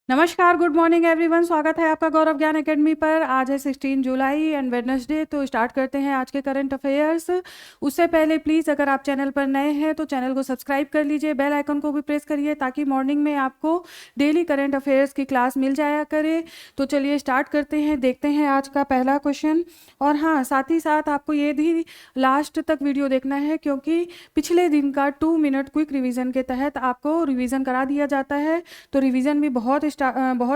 नमस्कार, good morning everyone. स्वागत है आपका गौरव ज्ञान एकेडमी पर। आज है 16 जुलाई एंड वेडनेसडे। तो स्टार्ट करते हैं आज के करंट अफेयर्स। उससे पहले प्लीज़ अगर आप चैनल पर नए हैं तो चैनल को सब्सक्राइब कर लीजिए, बेल आइकन को भी प्रेस करिए ताकि मॉर्निंग में आपको डेली करंट अफेयर्स की क्लास मिल जाया करे। तो चलिए स्टार्ट करते हैं, देखते हैं आज का पहला क्वेश्चन। और हाँ, साथ ही साथ आपको ये भी लास्ट तक वीडियो देखना है क्योंकि पिछले दिन का 2 मिनट क्विक रिवीजन के तहत आपको रिवीजन करा दिया जाता है। तो रिवीजन भी बहुत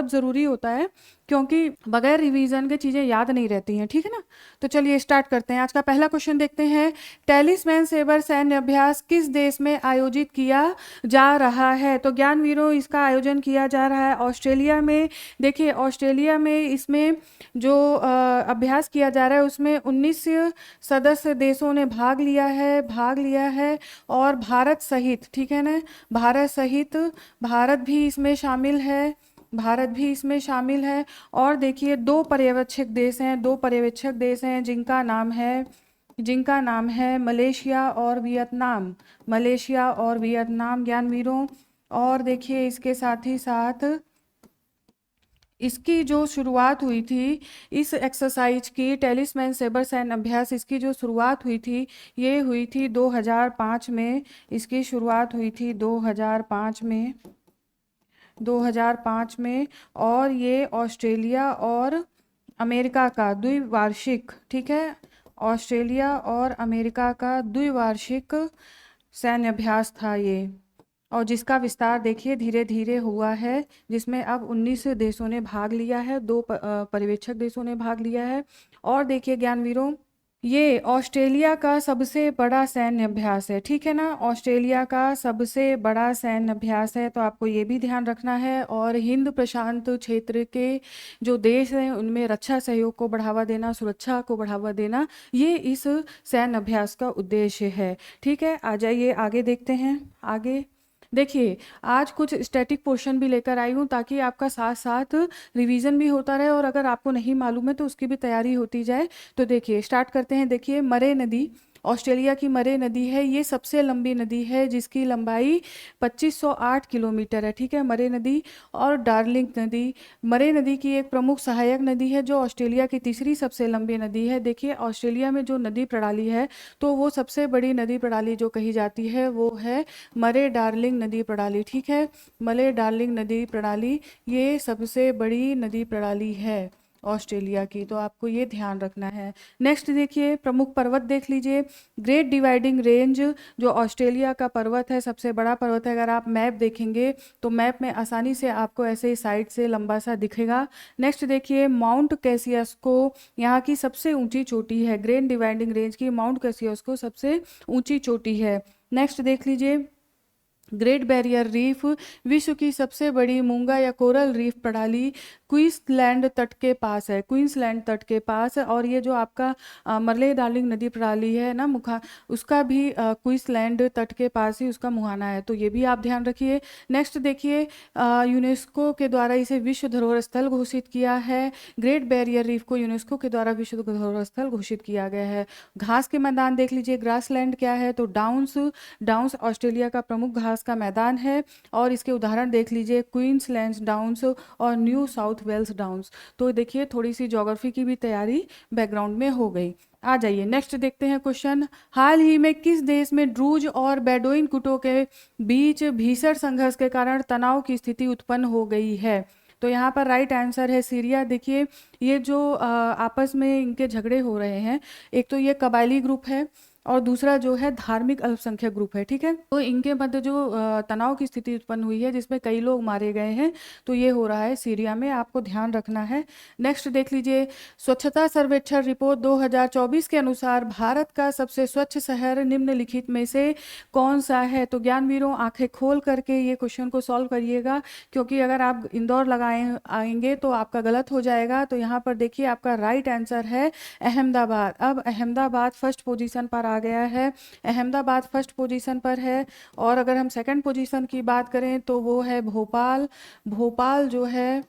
ज़रूरी होता है क्योंकि बगैर रिवीजन के चीज़ें याद नहीं रहती हैं, ठीक है ना। तो चलिए स्टार्ट करते हैं। आज का पहला क्वेश्चन देखते हैं। टेलिस्मैन सेबर सैन्य अभ्यास किस देश में आयोजित किया जा रहा है? तो ज्ञानवीरों, इसका आयोजन किया जा रहा है ऑस्ट्रेलिया में। देखिए, ऑस्ट्रेलिया में इसमें जो अभ्यास किया जा रहा है उसमें 19 सदस्य देशों ने भाग लिया है और भारत सहित, ठीक है ना, भारत सहित भारत भी इसमें शामिल है, भारत भी इसमें शामिल है। और देखिए, दो पर्यवेक्षक देश हैं जिनका नाम है मलेशिया और वियतनाम ज्ञानवीरों। और देखिए, इसके साथ ही साथ इसकी जो शुरुआत हुई थी इस एक्सरसाइज की, टेलिस्मैन सेबर सैन्य अभ्यास, इसकी जो शुरुआत हुई थी ये हुई थी 2005 में। इसकी शुरुआत हुई थी 2005 में। और ये ऑस्ट्रेलिया और अमेरिका का द्विवार्षिक, ठीक है, ऑस्ट्रेलिया और अमेरिका का द्विवार्षिक सैन्य अभ्यास था ये। और जिसका विस्तार देखिए धीरे धीरे हुआ है, जिसमें अब 19 देशों ने भाग लिया है, दो पर्यवेक्षक देशों ने भाग लिया है। और देखिए ज्ञानवीरों, ये ऑस्ट्रेलिया का सबसे बड़ा सैन्य अभ्यास है, ठीक है ना, ऑस्ट्रेलिया का सबसे बड़ा सैन्य अभ्यास है। तो आपको ये भी ध्यान रखना है। और हिंद प्रशांत क्षेत्र के जो देश हैं उनमें रक्षा सहयोग को बढ़ावा देना, सुरक्षा को बढ़ावा देना, ये इस सैन्य अभ्यास का उद्देश्य है। ठीक है, आ जाइए आगे देखते हैं। आगे देखिए, आज कुछ स्टैटिक पोर्शन भी लेकर आई हूँ ताकि आपका साथ साथ रिवीजन भी होता रहे और अगर आपको नहीं मालूम है तो उसकी भी तैयारी होती जाए। तो देखिए स्टार्ट करते हैं। देखिए, मरे नदी, ऑस्ट्रेलिया की मरे नदी है, ये सबसे लंबी नदी है जिसकी लंबाई 2508 किलोमीटर है, ठीक है, मरे नदी। और डार्लिंग नदी, मरे नदी की एक प्रमुख सहायक नदी है जो ऑस्ट्रेलिया की तीसरी सबसे लंबी नदी है। देखिए, ऑस्ट्रेलिया में जो नदी प्रणाली है तो वो सबसे बड़ी नदी प्रणाली जो कही जाती है वो है मरे डार्लिंग नदी प्रणाली, ठीक है, मरे डार्लिंग नदी प्रणाली ये सबसे बड़ी नदी प्रणाली है ऑस्ट्रेलिया की। तो आपको ये ध्यान रखना है। नेक्स्ट देखिए, प्रमुख पर्वत देख लीजिए। ग्रेट डिवाइडिंग रेंज जो ऑस्ट्रेलिया का पर्वत है, सबसे बड़ा पर्वत है। अगर आप मैप देखेंगे तो मैप में आसानी से आपको ऐसे ही साइड से लंबा सा दिखेगा। नेक्स्ट देखिए, माउंट कैसियस्को यहाँ की सबसे ऊंची चोटी है, ग्रेट डिवाइडिंग रेंज की माउंट कैसियस्को सबसे ऊंची चोटी है। नेक्स्ट देख लीजिए, ग्रेट बैरियर रीफ विश्व की सबसे बड़ी मूंगा या कोरल रीफ प्रणाली क्वींसलैंड तट के पास है, क्वींसलैंड तट के पास है। और ये जो आपका मरले डार्लिंग नदी प्रणाली है ना, मुखा, उसका भी क्वींसलैंड तट के पास ही उसका मुहाना है। तो ये भी आप ध्यान रखिए। नेक्स्ट देखिए, यूनेस्को के द्वारा इसे विश्व धरोहर स्थल घोषित किया है। ग्रेट बैरियर रीफ को यूनेस्को के द्वारा विश्व धरोहर स्थल घोषित किया गया है। घास के मैदान देख लीजिए, ग्रासलैंड क्या है, तो डाउन्स, डाउन्स ऑस्ट्रेलिया का प्रमुख घास का मैदान है। और इसके उदाहरण देख लीजिए, क्वींसलैंड डाउन्स और न्यू साउथ वेल्स डाउन्स। तो देखिए, थोड़ी सी ज्योग्राफी की भी तैयारी बैकग्राउंड में हो गई। आ जाइए नेक्स्ट देखते हैं क्वेश्चन। हाल ही में किस देश में ड्रूज और बेडोइन गुटों के बीच भीषण संघर्ष के कारण तनाव की स्थिति उत्पन्न हो गई है? तो यहाँ पर राइट आंसर है सीरिया। देखिए, ये जो आपस में इनके झगड़े हो रहे हैं, एक तो ये कबायली ग्रुप है और दूसरा जो है धार्मिक अल्पसंख्यक ग्रुप है, ठीक है। तो इनके मध्य जो तनाव की स्थिति उत्पन्न हुई है जिसमें कई लोग मारे गए हैं, तो ये हो रहा है सीरिया में, आपको ध्यान रखना है। नेक्स्ट देख लीजिए, स्वच्छता सर्वेक्षण रिपोर्ट 2024 के अनुसार भारत का सबसे स्वच्छ शहर निम्नलिखित में से कौन सा है? तो ज्ञानवीरों, आंखें खोल करके ये क्वेश्चन को सॉल्व करिएगा क्योंकि अगर आप इंदौर लगाए आएंगे तो आपका गलत हो जाएगा। तो यहाँ पर देखिए, आपका राइट आंसर है अहमदाबाद। अब अहमदाबाद फर्स्ट पोजीशन पर आ गया है, अहमदाबाद फर्स्ट पोजीशन पर है। और अगर हम सेकंड पोजीशन की बात करें तो वो है भोपाल, भोपाल जो है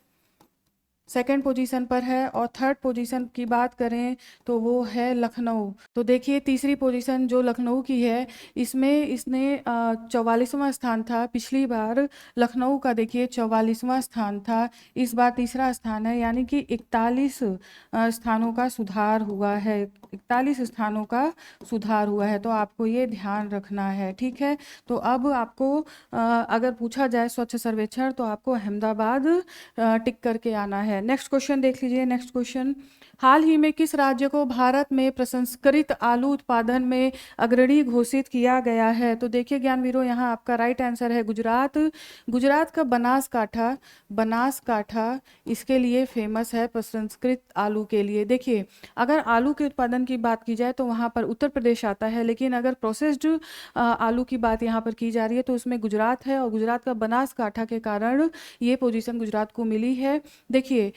सेकंड पोजीशन पर है। और थर्ड पोजीशन की बात करें तो वो है लखनऊ। तो देखिए तीसरी पोजीशन जो लखनऊ की है, इसमें इसने 44वां स्थान था। पिछली बार लखनऊ का देखिए 44वां स्थान था, इस बार तीसरा स्थान है, यानी कि 41 स्थानों का सुधार हुआ है। 41 स्थानों का सुधार हुआ है, तो आपको ये ध्यान रखना है, ठीक है। तो अब आपको अगर पूछा जाए स्वच्छ सर्वेक्षण तो आपको अहमदाबाद टिक करके आना है। नेक्स्ट क्वेश्चन देख लीजिए। नेक्स्ट क्वेश्चन, हाल ही में किस राज्य को भारत में प्रसंस्कृत आलू उत्पादन में अग्रणी घोषित किया गया है? तो देखिए ज्ञानवीरों, यहाँ आपका राइट आंसर है गुजरात। गुजरात का बनासकाठा, बनासकाठा इसके लिए फेमस है प्रसंस्कृत आलू के लिए। देखिए अगर आलू के उत्पादन की बात की जाए तो वहाँ पर उत्तर प्रदेश आता है, लेकिन अगर प्रोसेस्ड आलू की बात यहाँ पर की जा रही है तो उसमें गुजरात है, और गुजरात का बनासकाठा के कारण ये पोजीशन गुजरात को मिली है। देखिए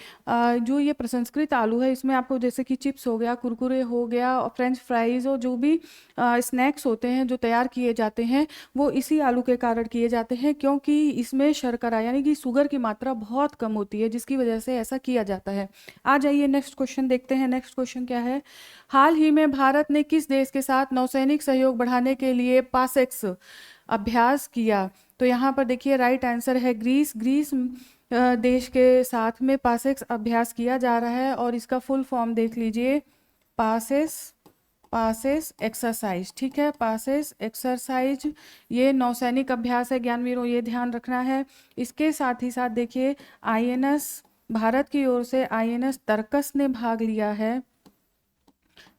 जो ये प्रसंस्कृत आलू है, इसमें आपको जैसे कि चिप्स हो गया, कुरकुरे हो गया, और फ्रेंच फ्राइज और जो भी स्नैक्स होते हैं जो तैयार किए जाते हैं वो इसी आलू के कारण किए जाते हैं, क्योंकि इसमें शर्करा यानी कि शुगर की मात्रा बहुत कम होती है, जिसकी वजह से ऐसा किया जाता है। आ जाइए नेक्स्ट क्वेश्चन देखते हैं। नेक्स्ट क्वेश्चन क्या है, हाल ही में भारत ने किस देश के साथ नौसैनिक सहयोग बढ़ाने के लिए पासेक्स अभ्यास किया? तो यहाँ पर देखिए राइट आंसर है ग्रीस। ग्रीस देश के साथ में पासेक्स अभ्यास किया जा रहा है, और इसका फुल फॉर्म देख लीजिए, पासेस एक्सरसाइज, ठीक है, पासेस एक्सरसाइज। ये नौसैनिक अभ्यास है ज्ञानवीरों, ये ध्यान रखना है। इसके साथ ही साथ देखिए आईएनएस, भारत की ओर से आईएनएस तरकस ने भाग लिया है,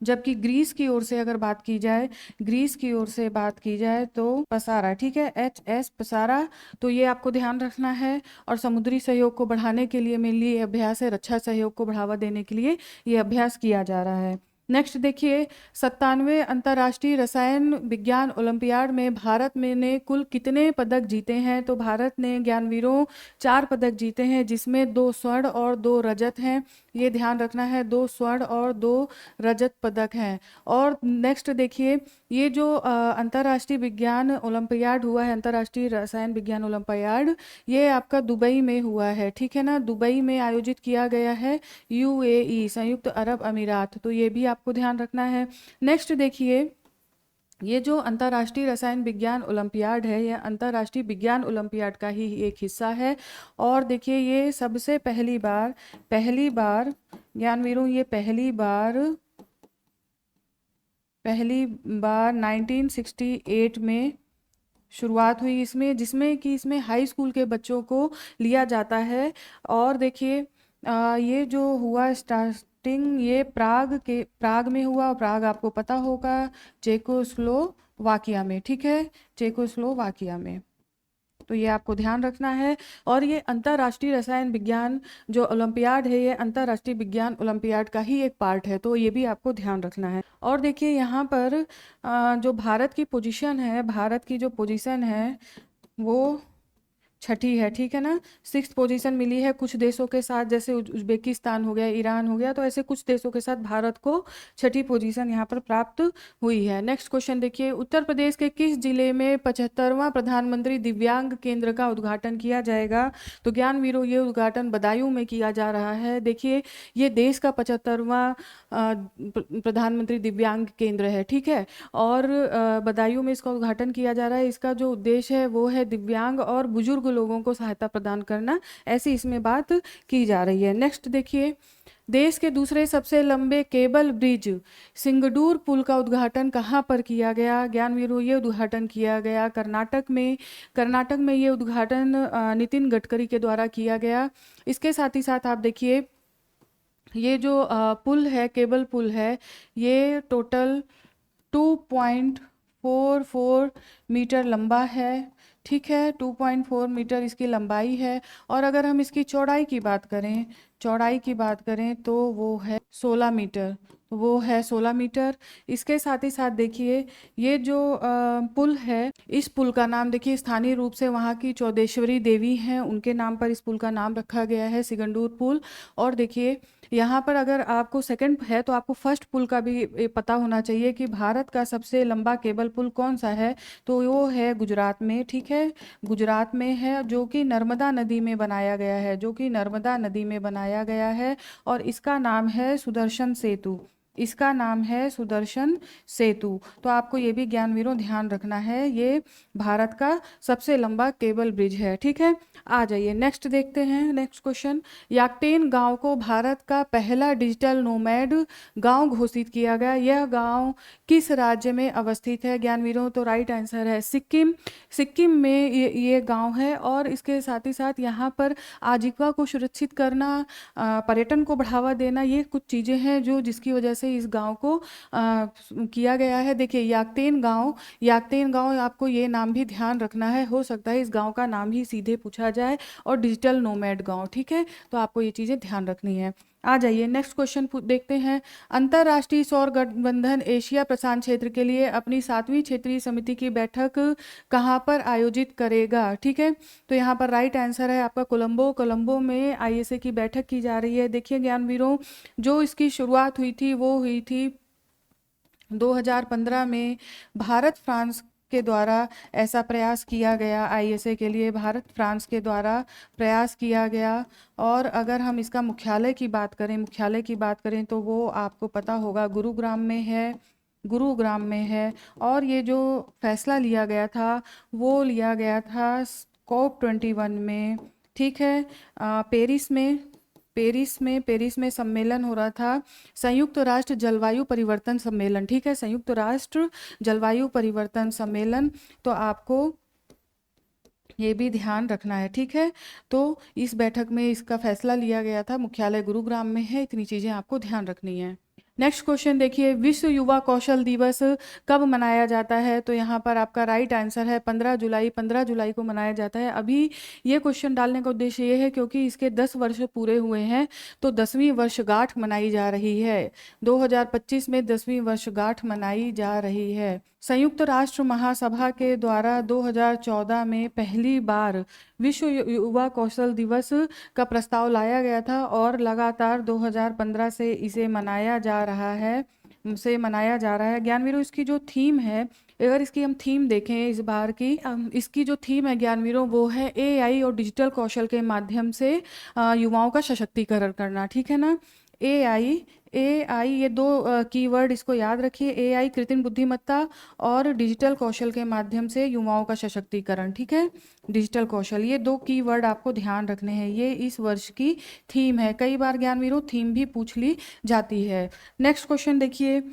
जबकि ग्रीस की ओर से अगर बात की जाए, ग्रीस की ओर से बात की जाए तो पसारा, ठीक है, एचएस पसारा। तो ये आपको ध्यान रखना है। और समुद्री सहयोग को बढ़ाने के लिए मेनली ये अभ्यास है, रक्षा सहयोग को बढ़ावा देने के लिए ये अभ्यास किया जा रहा है। नेक्स्ट देखिए, 97वें अंतर्राष्ट्रीय रसायन विज्ञान ओलंपियाड में भारत में ने कुल कितने पदक जीते हैं? तो भारत ने ज्ञानवीरों 4 पदक जीते हैं, जिसमें 2 स्वर्ण और 2 रजत हैं। ये ध्यान रखना है, 2 स्वर्ण और 2 रजत पदक हैं। और नेक्स्ट देखिए, ये जो अंतर्राष्ट्रीय विज्ञान ओलंपियाड हुआ है, अंतर्राष्ट्रीय रसायन विज्ञान ओलंपियाड, ये आपका दुबई में हुआ है, ठीक है ना, दुबई में आयोजित किया गया है, यूएई संयुक्त अरब अमीरात। तो ये भी आपको ध्यान रखना है। नेक्स्ट देखिए, ये जो अंतर्राष्ट्रीय रसायन विज्ञान ओलंपियाड है, यह अंतर्राष्ट्रीय विज्ञान ओलंपियाड का ही एक हिस्सा है। और देखिए ये सबसे पहली बार ज्ञानवीरों, ये पहली बार 1968 में शुरुआत हुई इसमें, जिसमें कि इसमें हाई स्कूल के बच्चों को लिया जाता है। और देखिए ये जो हुआ स्टार्टिंग, ये प्राग में हुआ, और प्राग आपको पता होगा चेकोस्लोवाकिया में, ठीक है, चेकोस्लोवाकिया में। तो ये आपको ध्यान रखना है। और ये अंतर्राष्ट्रीय रसायन विज्ञान जो ओलंपियाड है, ये अंतर्राष्ट्रीय विज्ञान ओलंपियाड का ही एक पार्ट है, तो ये भी आपको ध्यान रखना है। और देखिए यहाँ पर जो भारत की पोजीशन है, भारत की जो पोजीशन है वो छठी है, ठीक है ना। 6th पोजीशन मिली है कुछ देशों के साथ, जैसे उज्बेकिस्तान हो गया, ईरान हो गया, तो ऐसे कुछ देशों के साथ भारत को छठी पोजीशन यहाँ पर प्राप्त हुई है। नेक्स्ट क्वेश्चन देखिए, उत्तर प्रदेश के किस जिले में 75वां प्रधानमंत्री दिव्यांग केंद्र का उद्घाटन किया जाएगा? तो ज्ञानवीरों, ये उद्घाटन बदायूं में किया जा रहा है। देखिए ये देश का 75वां प्रधानमंत्री दिव्यांग केंद्र है, ठीक है, और बदायूं में इसका उद्घाटन किया जा रहा है। इसका जो उद्देश्य है वो है दिव्यांग और बुजुर्ग लोगों को सहायता प्रदान करना, ऐसी इसमें बात की जा रही है। नेक्स्ट देखिए, देश के दूसरे सबसे लंबे केबल ब्रिज सिंगडूर पुल का उद्घाटन कहाँ पर किया गया? ज्ञानवीरों, ये उद्घाटन किया गया कर्नाटक में। कर्नाटक में ये उद्घाटन नितिन गडकरी के द्वारा किया गया। इसके साथ ही साथ आप देखिए, ये जो पुल है, केबल पुल है, ये टोटल 2.44 मीटर लंबा है, ठीक है, 2.4 मीटर इसकी लंबाई है। और अगर हम इसकी चौड़ाई की बात करें तो वो है 16 मीटर। तो वो है 16 मीटर। इसके साथ ही साथ देखिए ये जो पुल है, इस पुल का नाम देखिए स्थानीय रूप से वहाँ की चौदेश्वरी देवी हैं, उनके नाम पर इस पुल का नाम रखा गया है सिगंदूर पुल। और देखिए यहाँ पर अगर आपको सेकंड है तो आपको फर्स्ट पुल का भी पता होना चाहिए कि भारत का सबसे लंबा केबल पुल कौन सा है, तो वो है गुजरात में, ठीक है, गुजरात में है, जो कि नर्मदा नदी में बनाया गया है, जो कि नर्मदा नदी में बनाया गया है। और इसका नाम है सुदर्शन सेतु, इसका नाम है सुदर्शन सेतु। तो आपको ये भी ज्ञानवीरों ध्यान रखना है, ये भारत का सबसे लंबा केबल ब्रिज है, ठीक है। आ जाइए नेक्स्ट देखते हैं, नेक्स्ट क्वेश्चन। याकटेन गांव को भारत का पहला डिजिटल नोमैड गांव घोषित किया गया, यह गांव किस राज्य में अवस्थित है ज्ञानवीरों? तो राइट आंसर है सिक्किम। सिक्किम में ये गांव है। और इसके साथ ही साथ यहाँ पर आजीविका को सुरक्षित करना, पर्यटन को बढ़ावा देना, ये कुछ चीज़ें हैं जो जिसकी वजह से इस गांव को किया गया है। देखिए याकटेन गांव, याकटेन गांव आपको ये नाम भी ध्यान रखना है, हो सकता है इस गांव का नाम ही सीधे पूछा जाए, और डिजिटल नोमैड गांव, ठीक है। तो आपको ये चीज़ें ध्यान रखनी है। आ जाइए नेक्स्ट क्वेश्चन देखते हैं। अंतर्राष्ट्रीय सौर गठबंधन एशिया प्रशांत क्षेत्र के लिए अपनी 7वीं क्षेत्रीय समिति की बैठक कहाँ पर आयोजित करेगा, ठीक है। तो यहाँ पर राइट आंसर है आपका कोलंबो। कोलंबो में आईएसए की बैठक की जा रही है। देखिए ज्ञानवीरों, जो इसकी शुरुआत हुई थी वो हुई थी 2015 में। भारत फ्रांस के द्वारा ऐसा प्रयास किया गया, आईएसए के लिए भारत फ्रांस के द्वारा प्रयास किया गया। और अगर हम इसका मुख्यालय की बात करें, मुख्यालय की बात करें तो वो आपको पता होगा गुरुग्राम में है, गुरुग्राम में है। और ये जो फैसला लिया गया था वो लिया गया था COP21 में, ठीक है। पेरिस में सम्मेलन हो रहा था, संयुक्त राष्ट्र जलवायु परिवर्तन सम्मेलन, ठीक है, संयुक्त राष्ट्र जलवायु परिवर्तन सम्मेलन। तो आपको ये भी ध्यान रखना है, ठीक है। तो इस बैठक में इसका फैसला लिया गया था, मुख्यालय गुरुग्राम में है, इतनी चीज़ें आपको ध्यान रखनी है। नेक्स्ट क्वेश्चन देखिए, विश्व युवा कौशल दिवस कब मनाया जाता है? तो यहाँ पर आपका राइट आंसर है 15 जुलाई। 15 जुलाई को मनाया जाता है। अभी ये क्वेश्चन डालने का उद्देश्य ये है क्योंकि इसके 10 वर्ष पूरे हुए हैं, तो 10वीं वर्षगांठ मनाई जा रही है। 2025 में 10वीं वर्षगांठ मनाई जा रही है। संयुक्त राष्ट्र महासभा के द्वारा 2014 में पहली बार विश्व युवा कौशल दिवस का प्रस्ताव लाया गया था, और लगातार 2015 से इसे मनाया जा रहा है, ज्ञानवीरों इसकी जो थीम है, अगर इसकी हम थीम देखें इस बार की, इसकी जो थीम है ज्ञानवीरों वो है AI और डिजिटल कौशल के माध्यम से युवाओं का सशक्तिकरण करना, ठीक है ना। AI ये दो कीवर्ड इसको याद रखिए, AI कृत्रिम बुद्धिमत्ता और डिजिटल कौशल के माध्यम से युवाओं का सशक्तिकरण, ठीक है, डिजिटल कौशल, ये दो कीवर्ड आपको ध्यान रखने हैं। ये इस वर्ष की थीम है। कई बार ज्ञानवीरों थीम भी पूछ ली जाती है। नेक्स्ट क्वेश्चन देखिए,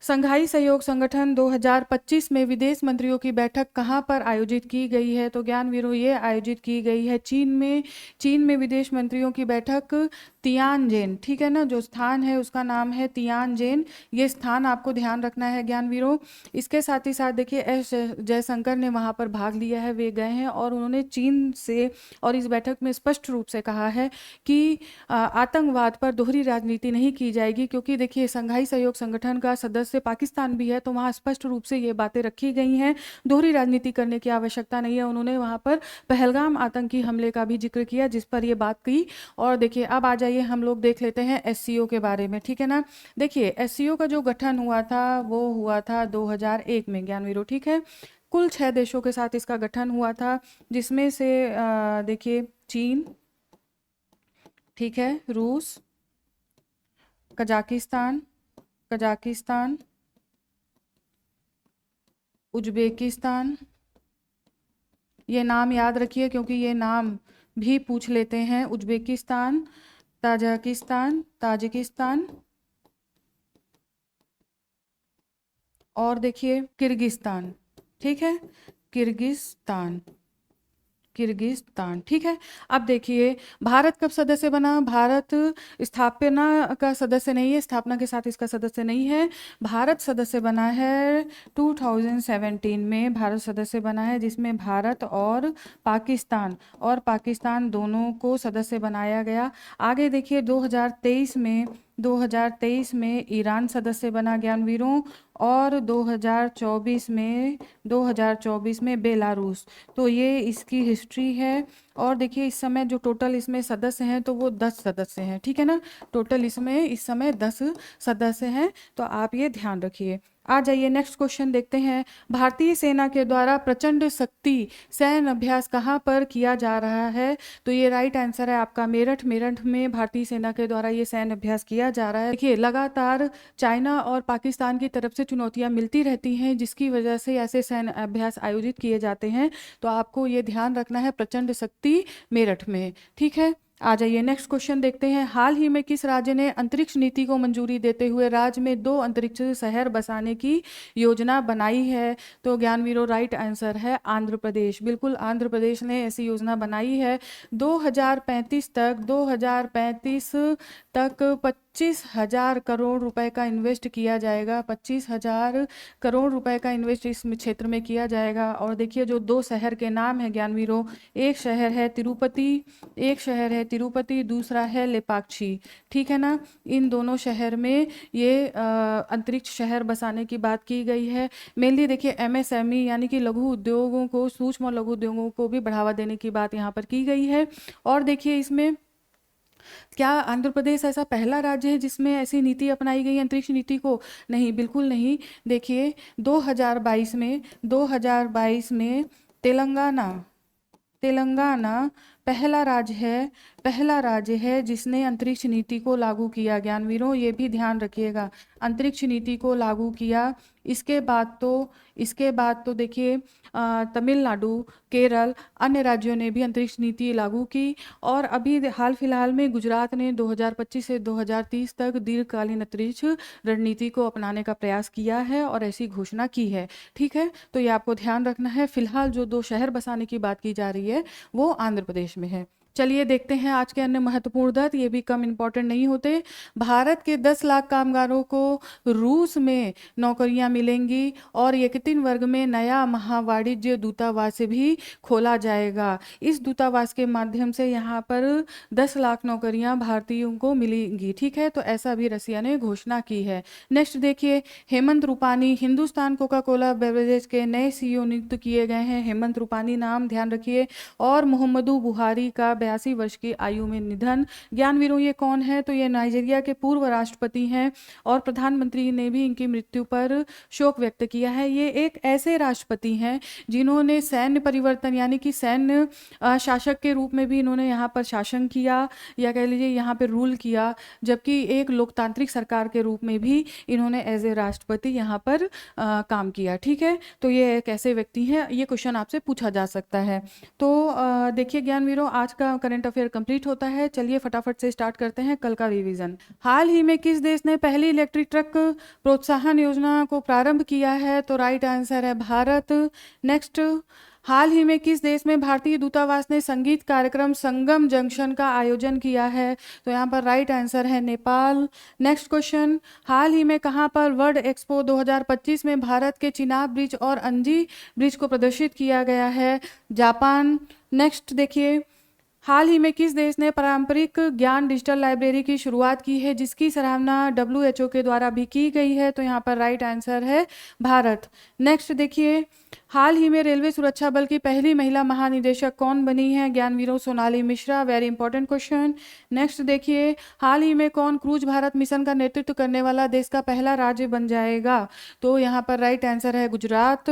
संघाई सहयोग संगठन 2025 में विदेश मंत्रियों की बैठक कहाँ पर आयोजित की गई है? तो ज्ञानवीरों ये आयोजित की गई है चीन में। चीन में विदेश मंत्रियों की बैठक तियानजिन, ठीक है ना, जो स्थान है उसका नाम है तियानजिन। ये स्थान आपको ध्यान रखना है ज्ञानवीरों। इसके साथ ही साथ देखिए एस जयशंकर ने वहाँ पर भाग लिया है, वे गए हैं, और उन्होंने चीन से और इस बैठक में स्पष्ट रूप से कहा है कि आतंकवाद पर दोहरी राजनीति नहीं की जाएगी, क्योंकि देखिए संघाई सहयोग संगठन का सदस्य पाकिस्तान भी है, तो वहाँ स्पष्ट रूप से ये बातें रखी गई हैं, दोहरी राजनीति करने की आवश्यकता नहीं है। उन्होंने वहाँ पर पहलगाम आतंकी हमले का भी जिक्र किया, जिस पर ये बात की। और देखिए अब आ जाइए हम लोग देख लेते हैं SCO के बारे में, ठीक है ना। देखिए SCO का जो गठन हुआ था वो हुआ था 2001 में ज्ञानवीरों, ठीक है। कुल 6 देशों के साथ इसका गठन हुआ था, जिसमें से देखिए चीन, ठीक है, रूस, कजाकिस्तान, उज्बेकिस्तान, ये नाम याद रखिए क्योंकि ये नाम भी पूछ लेते हैं, उज्बेकिस्तान, ताजिकिस्तान, और देखिए किर्गिस्तान, ठीक है, किर्गिस्तान, ठीक है। अब देखिए भारत कब सदस्य बना? भारत स्थापना का सदस्य नहीं है, स्थापना के साथ इसका सदस्य नहीं है। भारत सदस्य बना है 2017 में, भारत सदस्य बना है, जिसमें भारत और पाकिस्तान दोनों को सदस्य बनाया गया। आगे देखिए 2023 में 2023 में ईरान सदस्य बना ज्ञानवीरों, और 2024 में बेलारूस। तो ये इसकी हिस्ट्री है। और देखिए इस समय जो टोटल इसमें सदस्य हैं तो वो 10 सदस्य हैं, ठीक है ना। टोटल इसमें इस समय 10 सदस्य हैं, तो आप ये ध्यान रखिए। आ जाइए नेक्स्ट क्वेश्चन देखते हैं। भारतीय सेना के द्वारा प्रचंड शक्ति सैन्य अभ्यास कहाँ पर किया जा रहा है? तो ये राइट आंसर है आपका मेरठ। मेरठ में भारतीय सेना के द्वारा ये सैन्य अभ्यास किया जा रहा है। देखिए लगातार चाइना और पाकिस्तान की तरफ से चुनौतियां मिलती रहती हैं, जिसकी वजह से ऐसे सैन्य अभ्यास आयोजित किए जाते हैं। तो आपको ये ध्यान रखना है, प्रचंड शक्ति मेरठ में, ठीक है। आ जाइए नेक्स्ट क्वेश्चन देखते हैं। हाल ही में किस राज्य ने अंतरिक्ष नीति को मंजूरी देते हुए राज्य में 2 अंतरिक्ष शहर बसाने की योजना बनाई है? तो ज्ञानवीरों राइट आंसर है आंध्र प्रदेश। बिल्कुल आंध्र प्रदेश ने ऐसी योजना बनाई है। 2035 तक 25,000 करोड़ रुपए का इन्वेस्ट किया जाएगा। 25,000 करोड़ रुपए का इन्वेस्ट इस क्षेत्र में किया जाएगा। और देखिए जो 2 शहर के नाम है ज्ञानवीरों, एक शहर है तिरुपति, दूसरा है लेपाक्षी, ठीक है ना। इन दोनों शहर में ये अंतरिक्ष शहर बसाने की बात की गई है। मेनली देखिए MSME यानी कि लघु उद्योगों को, सूक्ष्म लघु उद्योगों को भी बढ़ावा देने की बात यहाँ पर की गई है। और देखिए इसमें क्या आंध्र प्रदेश ऐसा पहला राज्य है जिसमें ऐसी नीति अपनाई गई अंतरिक्ष नीति को? नहीं, बिल्कुल नहीं। देखिए 2022 में तेलंगाना पहला राज्य है जिसने अंतरिक्ष नीति को लागू किया। ज्ञानवीरों ये भी ध्यान रखिएगा, अंतरिक्ष नीति को लागू किया। इसके बाद तो देखिए तमिलनाडु, केरल, अन्य राज्यों ने भी अंतरिक्ष नीति लागू की। और अभी हाल फिलहाल में गुजरात ने 2025 से 2030 तक दीर्घकालीन अंतरिक्ष रणनीति को अपनाने का प्रयास किया है और ऐसी घोषणा की है, ठीक है। तो ये आपको ध्यान रखना है। फिलहाल जो 2 शहर बसाने की बात की जा रही है वो आंध्र प्रदेश में है। चलिए देखते हैं आज के अन्य महत्वपूर्ण तथ्य, ये भी कम इम्पोर्टेंट नहीं होते। भारत के 10 लाख कामगारों को रूस में नौकरियां मिलेंगी और यकतिनबर्ग में नया महावाणिज्य दूतावास भी खोला जाएगा। इस दूतावास के माध्यम से यहाँ पर 10 लाख नौकरियां भारतीयों को मिलेंगी, ठीक है। तो ऐसा भी रसिया ने घोषणा की है। नेक्स्ट देखिए, Hemant Rupani Hindustan Coca Cola beverages के नए CEO नियुक्त किए गए हैं। हेमंत रूपानी नाम ध्यान रखिए। और मोहम्मदू बुहारी का 82 वर्ष की आयु में निधन। ज्ञानवीरों ये कौन है? तो ये नाइजीरिया के पूर्व राष्ट्रपति हैं और प्रधानमंत्री ने भी इनकी मृत्यु पर शोक व्यक्त किया है। ये एक ऐसे राष्ट्रपति हैं जिन्होंने सैन्य परिवर्तन यानी कि सैन्य शासक के रूप में भी इन्होंने यहाँ पर शासन किया, या कह लीजिए यहाँ पर रूल किया, जबकि एक लोकतांत्रिक सरकार के रूप में भी इन्होंने एज ए राष्ट्रपति यहाँ पर काम किया, ठीक है। तो ये एक ऐसे व्यक्ति हैं, ये क्वेश्चन आपसे पूछा जा सकता है। तो देखिए ज्ञानवीरों आज का करंट अफेयर कंप्लीट होता है। चलिए फटाफट से स्टार्ट करते हैं कल का रिवीजन। हाल ही में किस देश ने पहली इलेक्ट्रिक ट्रक प्रोत्साहन योजना को प्रारंभ किया है? तो राइट आंसर है भारत। नेक्स्ट, हाल ही में किस देश में भारतीय दूतावास ने संगीत कार्यक्रम संगम जंक्शन का आयोजन किया है? तो यहाँ पर राइट आंसर है नेपाल। नेक्स्ट क्वेश्चन, हाल ही में कहाँ पर वर्ल्ड एक्सपो 2025 में भारत के चिनाब ब्रिज और अंजी ब्रिज को प्रदर्शित किया गया है? जापान। नेक्स्ट देखिए, हाल ही में किस देश ने पारंपरिक ज्ञान डिजिटल लाइब्रेरी की शुरुआत की है जिसकी सराहना WHO के द्वारा भी की गई है? तो यहाँ पर राइट आंसर है भारत। नेक्स्ट देखिए, हाल ही में रेलवे सुरक्षा बल की पहली महिला महानिदेशक कौन बनी है? ज्ञानवीरों Sonali Mishra. Very important question. Next देखिए, हाल ही में कौन क्रूज भारत मिशन का नेतृत्व करने वाला देश का पहला राज्य बन जाएगा? तो यहाँ पर राइट आंसर है गुजरात।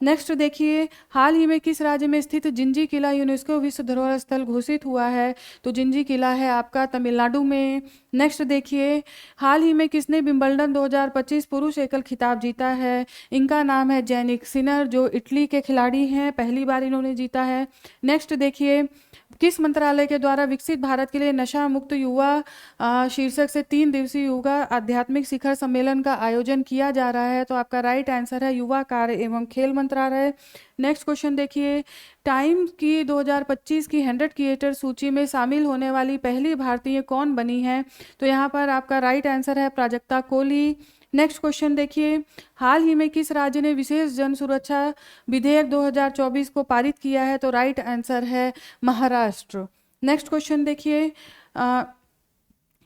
नेक्स्ट देखिए, हाल ही में किस राज्य में स्थित जिंजी किला यूनेस्को विश्व धरोहर स्थल घोषित हुआ है? तो जिंजी किला है आपका तमिलनाडु में। नेक्स्ट देखिए, हाल ही में किसने विंबलडन 2025 पुरुष एकल खिताब जीता है? इनका नाम है जैनिक सिनर, जो इटली के खिलाड़ी हैं, पहली बार इन्होंने जीता है। नेक्स्ट देखिए, किस मंत्रालय के द्वारा विकसित भारत के लिए नशा मुक्त युवा शीर्षक से 3 दिवसीय युवा आध्यात्मिक शिखर सम्मेलन का आयोजन किया जा रहा है? तो आपका राइट आंसर है युवा कार्य एवं खेल मंत्रालय। नेक्स्ट क्वेश्चन देखिए, टाइम की 2025 की 100 क्रिएटर सूची में शामिल होने वाली पहली भारतीय कौन बनी है? तो यहाँ पर आपका राइट आंसर है प्राजक्ता कोहली। नेक्स्ट क्वेश्चन देखिए, हाल ही में किस राज्य ने विशेष जन सुरक्षा विधेयक 2024 को पारित किया है? तो राइट आंसर है महाराष्ट्र। नेक्स्ट क्वेश्चन देखिए,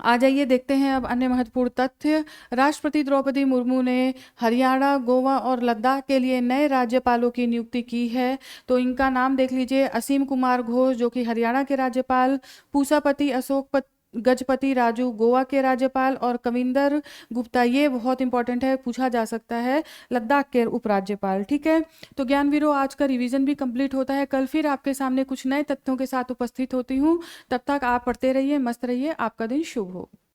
आ जाइए देखते हैं अब अन्य महत्वपूर्ण तथ्य। राष्ट्रपति द्रौपदी मुर्मू ने हरियाणा, गोवा और लद्दाख के लिए नए राज्यपालों की नियुक्ति की है। तो इनका नाम देख लीजिए, असीम कुमार घोष जो कि हरियाणा के राज्यपाल, पूसापति अशोक गजपति राजू गोवा के राज्यपाल, और कविंदर गुप्ता, ये बहुत इंपॉर्टेंट है, पूछा जा सकता है, लद्दाख के उपराज्यपाल। ठीक है, तो ज्ञानवीरो आज का रिवीजन भी कंप्लीट होता है। कल फिर आपके सामने कुछ नए तथ्यों के साथ उपस्थित होती हूँ। तब तक आप पढ़ते रहिए, मस्त रहिए, आपका दिन शुभ हो।